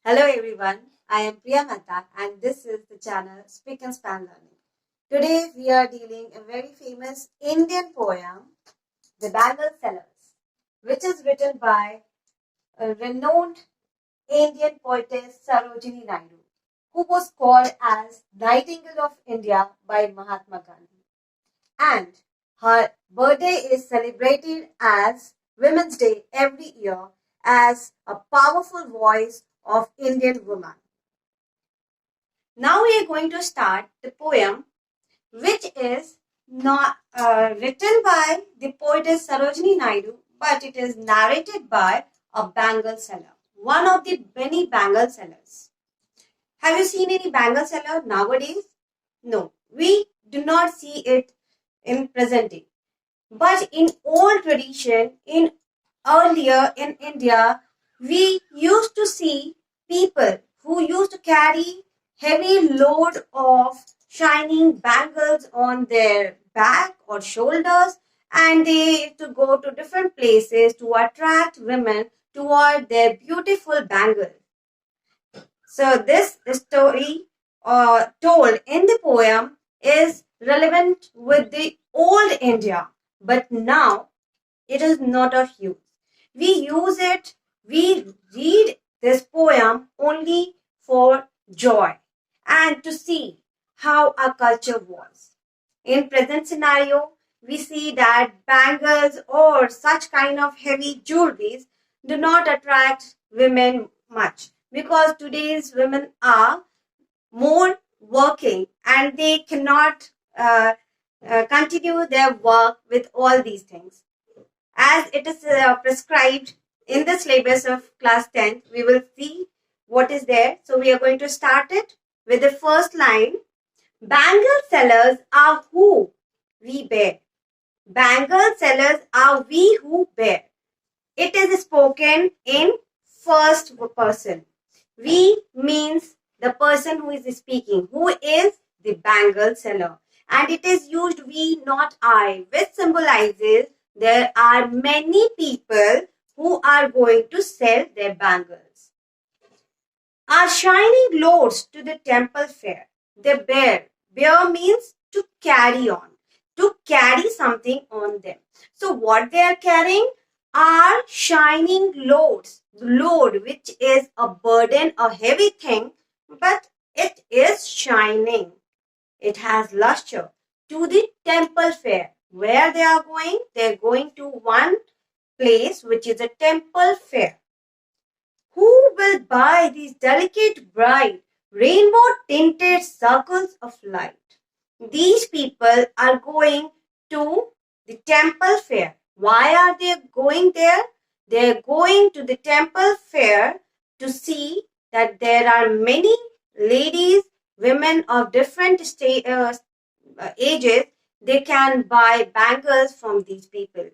Hello everyone, I am Priya Mehta and this is the channel Spick and Span Learning. Today we are dealing a very famous Indian poem, The Bangle Sellers, which is written by a renowned Indian poetess Sarojini Naidu, who was called as Nightingale of India by Mahatma Gandhi. And her birthday is celebrated as Women's Day every year as a powerful voice of Indian women. Now we are going to start the poem, which is not written by the poetess Sarojini Naidu, but it is narrated by a bangle seller, one of the many bangle sellers. Have you seen any bangle seller nowadays? No, we do not see it in present day. But in old tradition, in earlier in India, we used to see people who used to carry heavy load of shining bangles on their back or shoulders, and they used to go to different places to attract women toward their beautiful bangles. So this story told in the poem is relevant with the old India, but now it is not of use. We read this poem only for joy and to see how our culture was. In present scenario, we see that bangles or such kind of heavy jewelries do not attract women much because today's women are more working and they cannot continue their work with all these things. As it is prescribed in the syllabus of class 10th, we will see what is there. So we are going to start it with the first line. Bangle sellers are who we bear. Bangle sellers are we who bear. It is spoken in first person. We means the person who is speaking, who is the bangle seller. And it is used we, not I, which symbolizes there are many people who are going to sell their bangles. Are shining loads to the temple fair. They bear. Bear means to carry on, to carry something on them. So what they are carrying are shining loads. Load, which is a burden, a heavy thing, but it is shining. It has luster. To the temple fair. Where they are going? They are going to one place which is a temple fair. Who will buy these delicate, bright, rainbow tinted circles of light? These people are going to the temple fair. Why are they going there? They are going to the temple fair to see that there are many ladies, women of different ages. They can buy bangles from these people.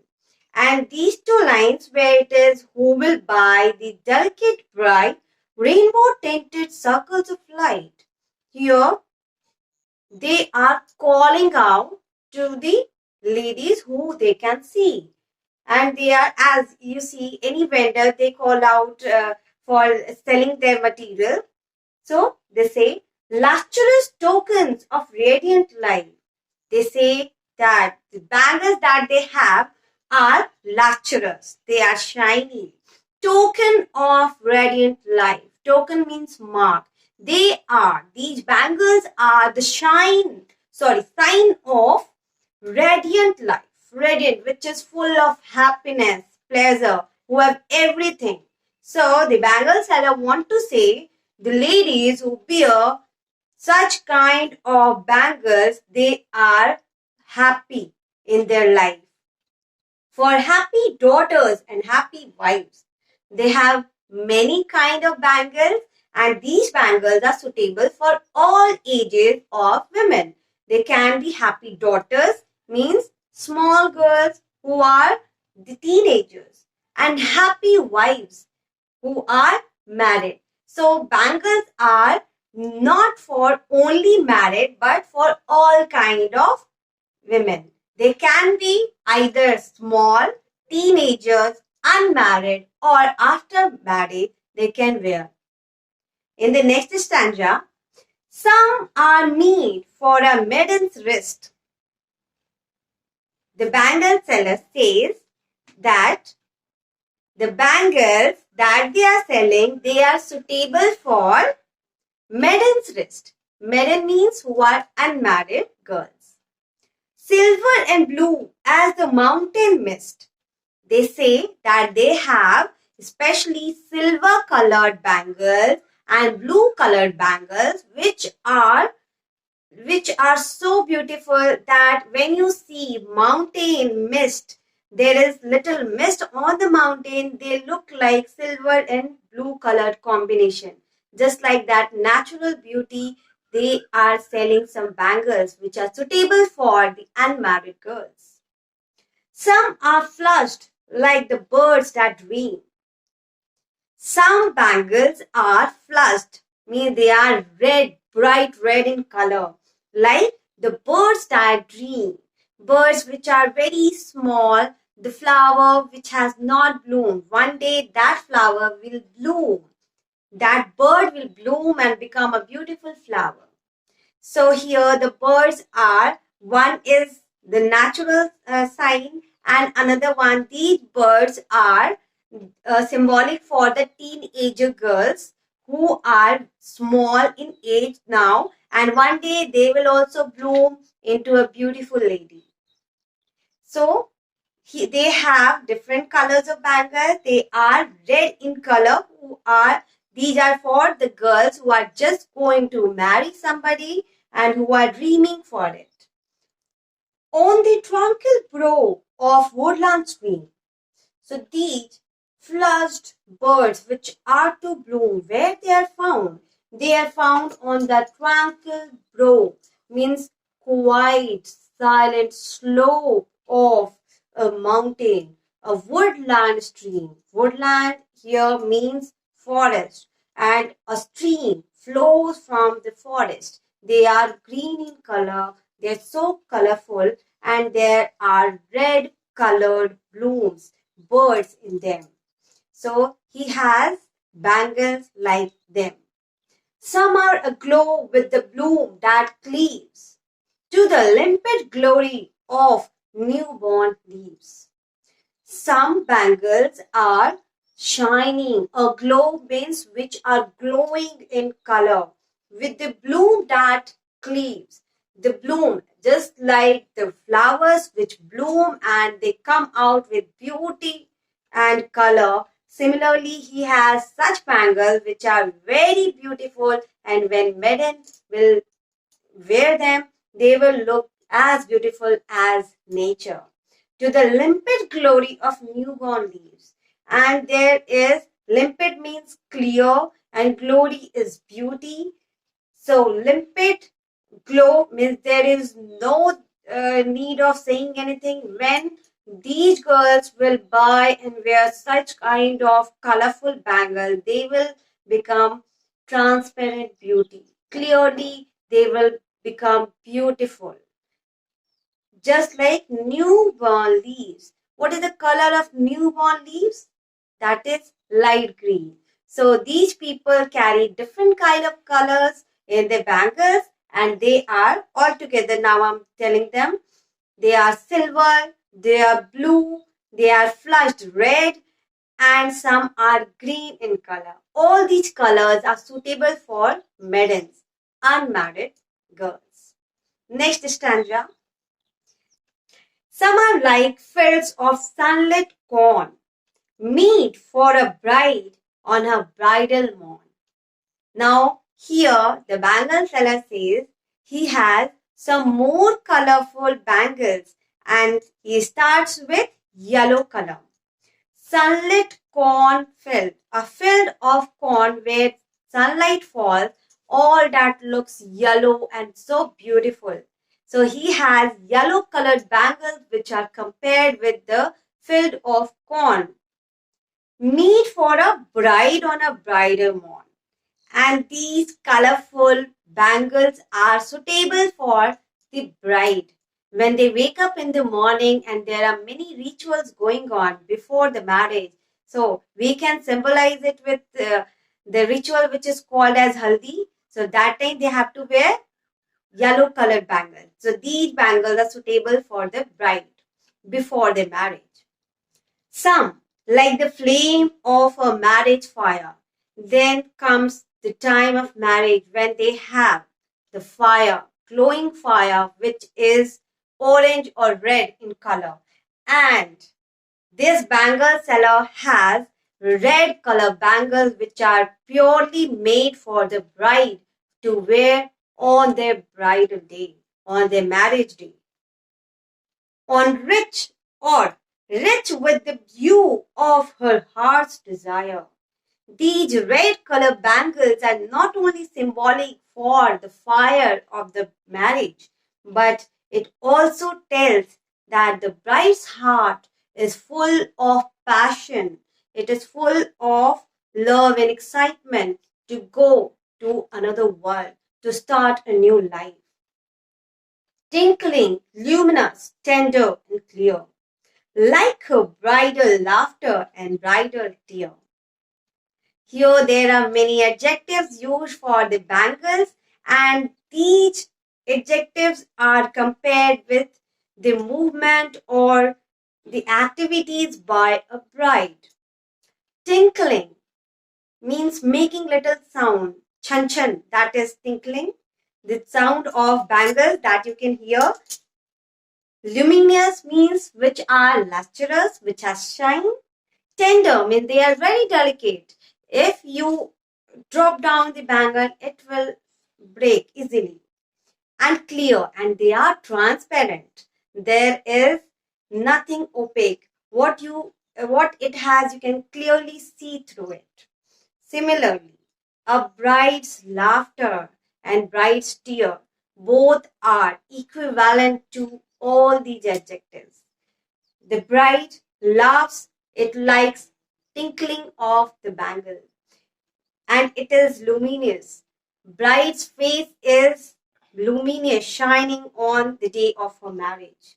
And these two lines where it is who will buy the delicate, bright, rainbow tinted circles of light. Here they are calling out to the ladies who they can see. And they are, as you see, any vendor, they call out for selling their material. So they say, lustrous tokens of radiant light. They say that the bangles that they have are lustrous. They are shiny. Token of radiant light. Token means mark. These bangles are the sign of radiant life. Radiant, which is full of happiness, pleasure, who have everything. So the bangle seller want to say the ladies who wear such kind of bangles, they are happy in their life. For happy daughters and happy wives, they have many kind of bangles, and these bangles are suitable for all ages of women. They can be happy daughters, means small girls who are the teenagers, and happy wives who are married. So bangles are not for only married but for all kind of women. They can be either small, teenagers, unmarried, or after marriage they can wear. In the next stanza, some are made for a maiden's wrist. The bangle seller says that the bangles that they are selling, they are suitable for maiden's wrist. Maiden means who are unmarried girls. Silver and blue as the mountain mist. They say that they have especially silver colored bangles and blue colored bangles which are so beautiful that when you see mountain mist, there is little mist on the mountain, they look like silver and blue colored combination. Just like that natural beauty, they are selling some bangles which are suitable for the unmarried girls. Some are flushed like the birds that dream. Some bangles are flushed, means they are red, bright red in color, like the birds that dream. Birds which are very small, the flower which has not bloomed. One day that flower will bloom. That bird will bloom and become a beautiful flower. So here the birds are, one is the natural sign and another one, these birds are symbolic for the teenager girls who are small in age now and one day they will also bloom into a beautiful lady. So they have different colors of bangles. They are red in color. These are for the girls who are just going to marry somebody and who are dreaming for it. On the tranquil brow of woodland stream. So these flushed birds which are to bloom, where they are found? They are found on the tranquil brow, means quiet, silent slope of a mountain, a woodland stream. Woodland here means forest, and a stream flows from the forest. They are green in color, they are so colorful, and there are red colored blooms, birds in them. So he has bangles like them. Some are aglow with the bloom that cleaves to the limpid glory of newborn leaves. Some bangles are shining. Aglow means which are glowing in color with the bloom that cleaves. The bloom, just like the flowers which bloom and they come out with beauty and color. Similarly, he has such bangles which are very beautiful, and when maiden will wear them, they will look as beautiful as nature. To the limpid glory of newborn leaves. And there is, limpid means clear and glory is beauty. So limpid glow means there is no need of saying anything. When these girls will buy and wear such kind of colorful bangle, they will become transparent beauty. Clearly, they will become beautiful. Just like newborn leaves. What is the color of newborn leaves? That is light green. So these people carry different kind of colors in their bangles, and they are all together. Now I'm telling them they are silver, they are blue, they are flushed red, and some are green in color. All these colors are suitable for maidens, unmarried girls. Next stanza. Some are like fields of sunlit corn, meet for a bride on her bridal morn. Now, here the bangle seller says he has some more colorful bangles and he starts with yellow color. Sunlit corn field, a field of corn where sunlight falls, all that looks yellow and so beautiful. So he has yellow colored bangles which are compared with the field of corn. Meet for a bride on a bridal morn. And these colorful bangles are suitable for the bride. When they wake up in the morning and there are many rituals going on before the marriage. So we can symbolize it with the ritual which is called as haldi. So that time they have to wear yellow colored bangles. So these bangles are suitable for the bride before the marriage. Some, like the flame of a marriage fire, then comes the time of marriage when they have the fire, glowing fire, which is orange or red in color. And this bangle seller has red color bangles which are purely made for the bride to wear on their bridal day, on their marriage day. On rich with the hue of her heart's desire. These red color bangles are not only symbolic for the fire of the marriage, but it also tells that the bride's heart is full of passion. It is full of love and excitement to go to another world, to start a new life. Tinkling, luminous, tender, and clear, like her bridal laughter and bridal tear. Here there are many adjectives used for the bangles, and these adjectives are compared with the movement or the activities by a bride. Tinkling means making little sound. Chan chan, that is tinkling. The sound of bangles that you can hear. Luminous means which are lustrous, which has shine. Tender means they are very delicate. If you drop down the bangle, it will break easily. And clear, and they are transparent. There is nothing opaque. What it has, you can clearly see through it. Similarly, a bride's laughter and bride's tear both are equivalent to all these adjectives. The bride laughs, it likes tinkling of the bangle, and it is luminous. Bride's face is luminous, shining on the day of her marriage.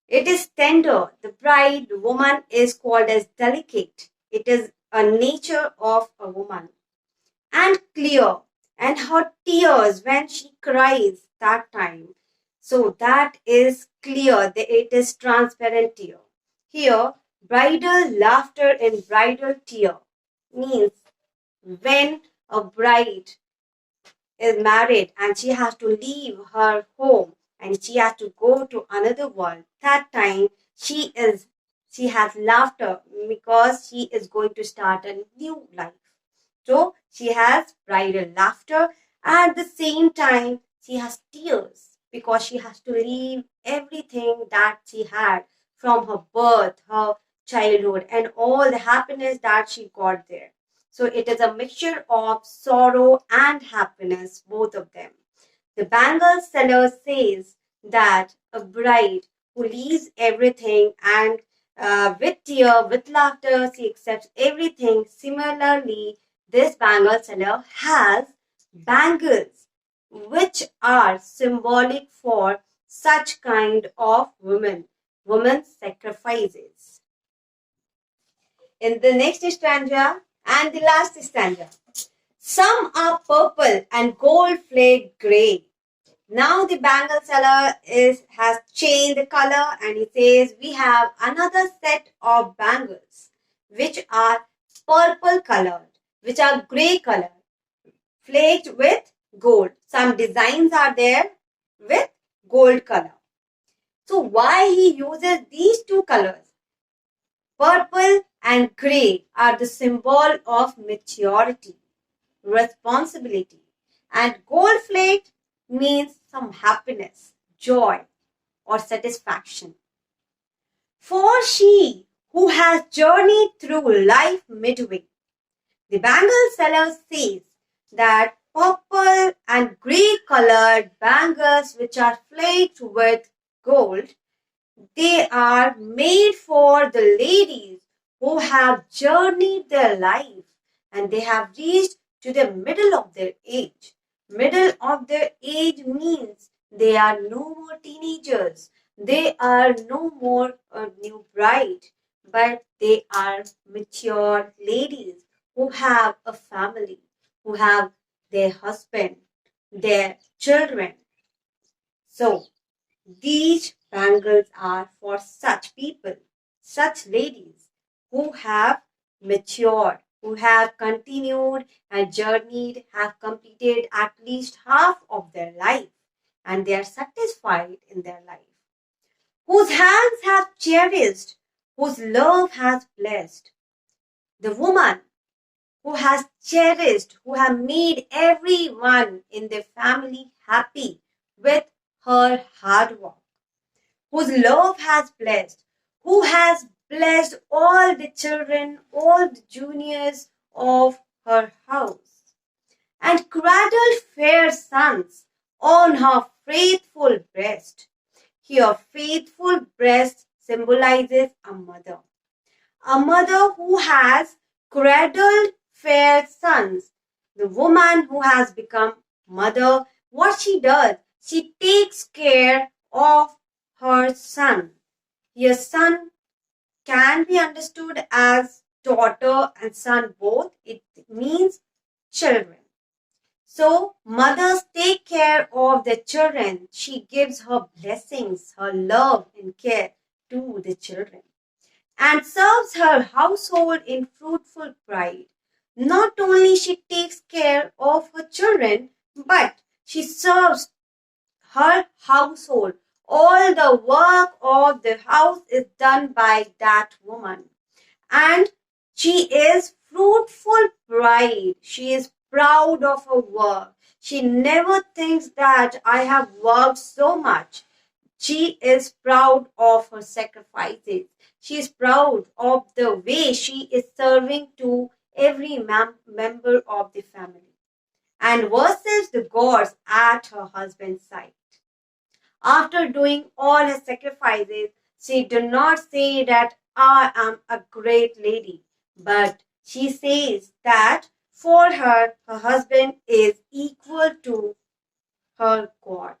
It is tender. The bride woman is called as delicate. It is a nature of a woman. And clear. And her tears when she cries that time. So that is clear. It is transparent tear. Here, bridal laughter and bridal tear means when a bride is married and she has to leave her home and she has to go to another world, that time she has laughter because she is going to start a new life. So she has bridal laughter. At the same time, she has tears because she has to leave everything that she had from her birth, her childhood, and all the happiness that she got there. So it is a mixture of sorrow and happiness, both of them. The bangle seller says that a bride who leaves everything and with tear, with laughter, she accepts everything. Similarly, this bangle seller has bangles, which are symbolic for such kind of women's sacrifices. In the next stanza and the last stanza, some are purple and gold-flaked gray. Now the bangle seller has changed the color and he says we have another set of bangles which are purple colored, which are gray colored, flaked with gold. Some designs are there with gold color. So why he uses these two colors? Purple and gray are the symbol of maturity, responsibility, and gold flaked means some happiness, joy, or satisfaction. For she who has journeyed through life midway, the bangle seller says that purple and grey colored bangles which are flaked with gold, they are made for the ladies who have journeyed their life and they have reached to the middle of their age. Middle of their age means they are no more teenagers. They are no more a new bride, but they are mature ladies who have a family, who have their husband, their children. So these bangles are for such people, such ladies who have matured, who have continued and journeyed, have completed at least half of their life, and they are satisfied in their life, whose hands have cherished, whose love has blessed. The woman who has cherished, who have made everyone in their family happy with her hard work, whose love has blessed, who has blessed all the children, all the juniors of her house, and cradled fair sons on her faithful breast. Here, faithful breast symbolizes a mother who has cradled fair sons. The woman who has become mother, what she does, she takes care of her son. Your son can be understood as daughter and son both. It means children. So mothers take care of their children. She gives her blessings, her love and care to the children, and serves her household in fruitful pride. Not only she takes care of her children, but she serves her household. All the work of the house is done by that woman. And she is fruitful pride. She is proud of her work. She never thinks that I have worked so much. She is proud of her sacrifices. She is proud of the way she is serving to every member of the family and worships the gods at her husband's side. After doing all her sacrifices, she does not say that I am a great lady, but she says that for her, her husband is equal to her God.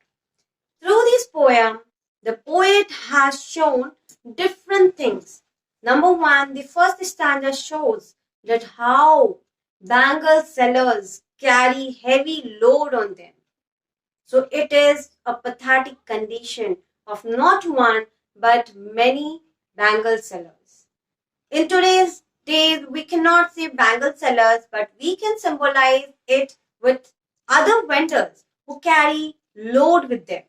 Through this poem, the poet has shown different things. Number one, the first stanza shows that how bangle sellers carry heavy load on them. So it is a pathetic condition of not one but many bangle sellers. In today's days, we cannot say bangle sellers, but we can symbolize it with other vendors who carry load with them.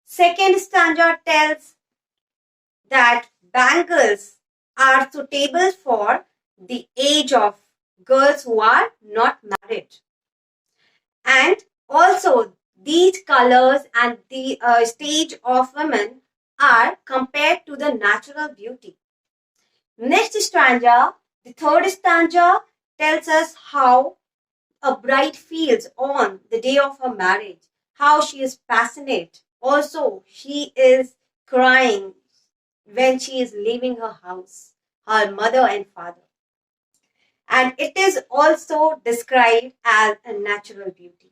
Second stanza tells that bangles are suitable for the age of girls who are not married. And also, these colors and the stage of women are compared to the natural beauty. Next stanza, the third stanza, tells us how a bride feels on the day of her marriage, how she is passionate. Also, she is crying when she is leaving her house, her mother and father. And it is also described as a natural beauty.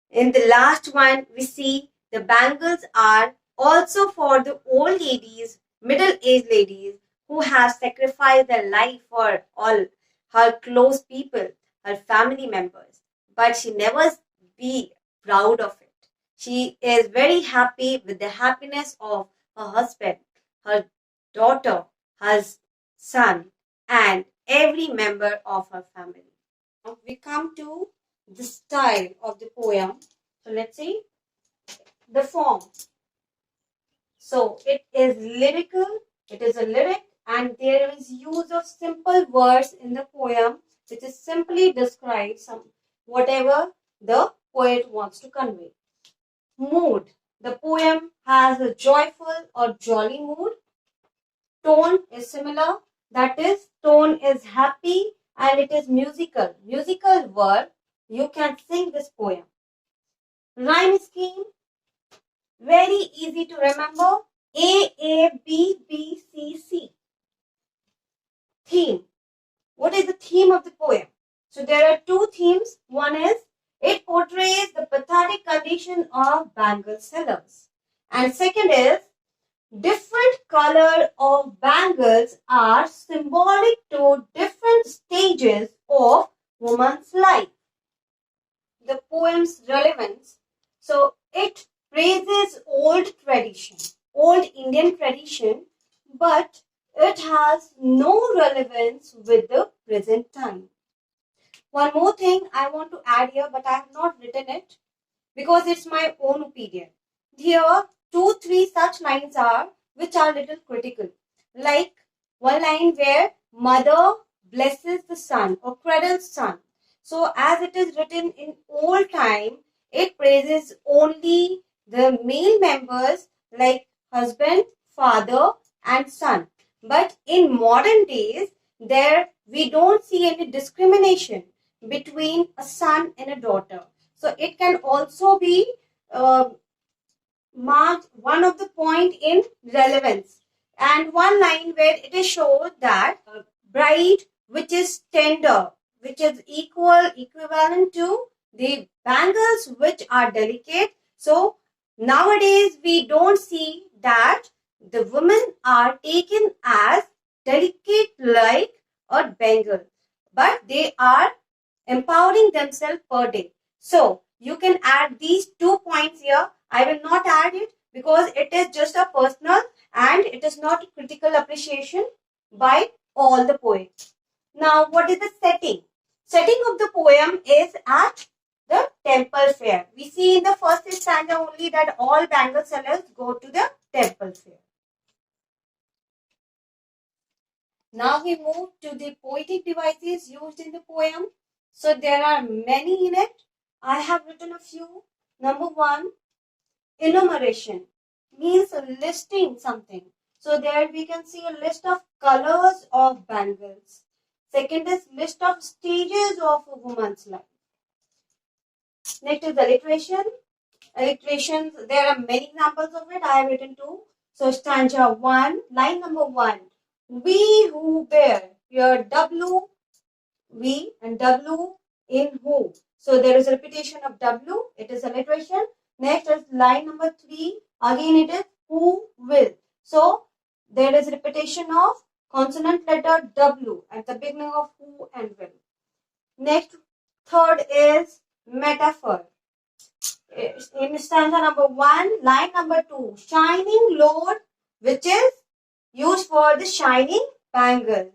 In the last one, we see the bangles are also for the old ladies, middle-aged ladies who have sacrificed their life for all her close people, her family members. But she never be proud of it. She is very happy with the happiness of her husband, her daughter, her son, and every member of her family. Now we come to the style of the poem. So let's see the form. So it is lyrical, it is a lyric, and there is use of simple words in the poem which is simply describe some whatever the poet wants to convey. Mood. The poem has a joyful or jolly mood. Tone is similar. That is, tone is happy and it is musical. Musical word. You can sing this poem. Rhyme scheme, very easy to remember. A, B, B, C, C. Theme. What is the theme of the poem? So there are two themes. One is it portrays the pathetic condition of bangle sellers. And second is Different color of bangles are symbolic to different stages of woman's life. The poem's relevance. So it praises old tradition, old Indian tradition, but it has no relevance with the present time. One more thing I want to add here, but I have not written it because it's my own opinion. Here, 2, 3 such lines are which are little critical. Like one line where mother blesses the son or cradles son. So as it is written in old time, it praises only the male members like husband, father and son. But in modern days, there we don't see any discrimination between a son and a daughter. So it can also be marked one of the point in relevance. And one line where it is shown that a bride which is tender, which is equivalent to the bangles which are delicate. So nowadays we don't see that the women are taken as delicate like a bangle, but they are empowering themselves per day. So you can add these 2 points here. I will not add it because it is just a personal and it is not critical appreciation by all the poets. Now, what is the setting? Setting of the poem is at the temple fair. We see in the first stanza only that all bangle sellers go to the temple fair. Now we move to the poetic devices used in the poem. So there are many in it. I have written a few. Number 1, enumeration means listing something. So there we can see a list of colors of bangles. Second is list of stages of a woman's life. Next is alliteration. Alliterations, there are many examples of it. I have written 2. So stanza 1, line number 1. We who bear. Here W, we and W in who. So there is a repetition of W. It is alliteration. Next is line number 3. Again it is who will. So there is repetition of consonant letter W at the beginning of who and will. Next, third is metaphor. In stanza number 1, line number 2, shining Lord, which is used for the shining bangles.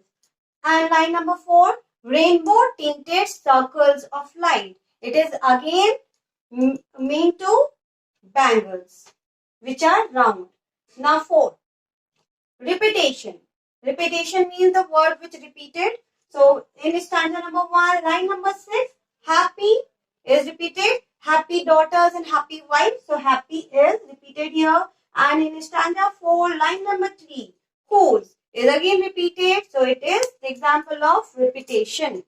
And line number 4, rainbow tinted circles of light. It is again mean to bangles, which are round. Now 4, repetition. Repetition means the word which repeated. So in stanza number 1, line number 6, happy is repeated. Happy daughters and happy wives. So happy is repeated here. And in stanza 4, line number 3, whose is again repeated. So it is the example of repetition.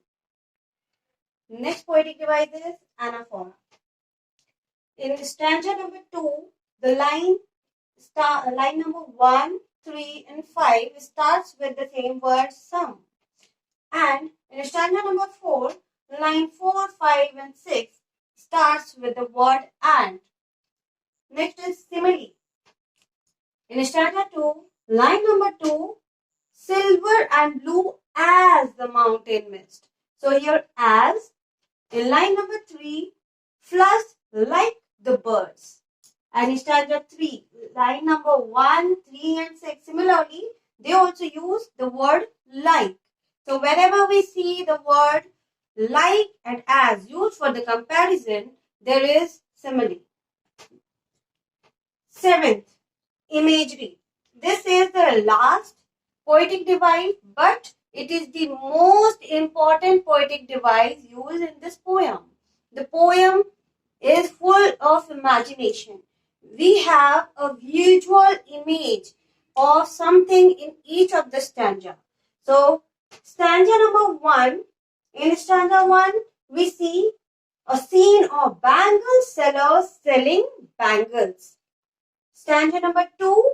Next poetic device is anaphora. In stanza number 2, the line number 1, 3 and 5 starts with the same word some. And in stanza number 4, line 4, 5 and 6 starts with the word and. Next is simile. In stanza 2, line number 2, silver and blue as the mountain mist. So here as. In line number 3, flush like the birds. And in stanza 3, line number 1, 3 and 6, similarly, they also use the word like. So whenever we see the word like and as used for the comparison, there is simile. 7th, imagery. This is the last poetic device, but it is the most important poetic device used in this poem. The poem is full of imagination. We have a visual image of something in each of the stanza. So, stanza number 1, in stanza 1, we see a scene of bangle sellers selling bangles. Stanza number 2,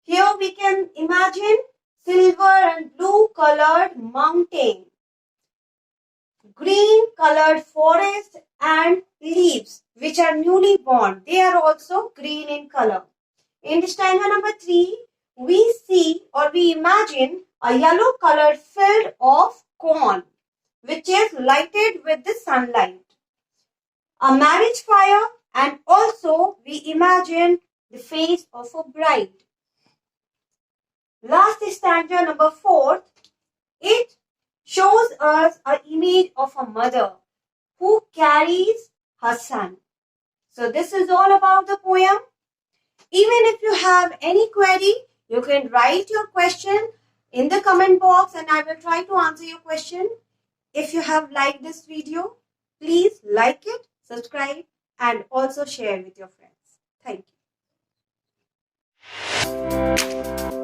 here we can imagine silver and blue colored mountain, green colored forest and leaves which are newly born. They are also green in color. In stanza number 3, we see or we imagine a yellow colored field of corn, which is lighted with the sunlight. A marriage fire, and also we imagine the face of a bride. Last stanza number 4, it shows us an image of a mother who carries her son. So this is all about the poem. Even if you have any query, you can write your question in the comment box and I will try to answer your question. If you have liked this video, please like it, subscribe, and also share with your friends. Thank you.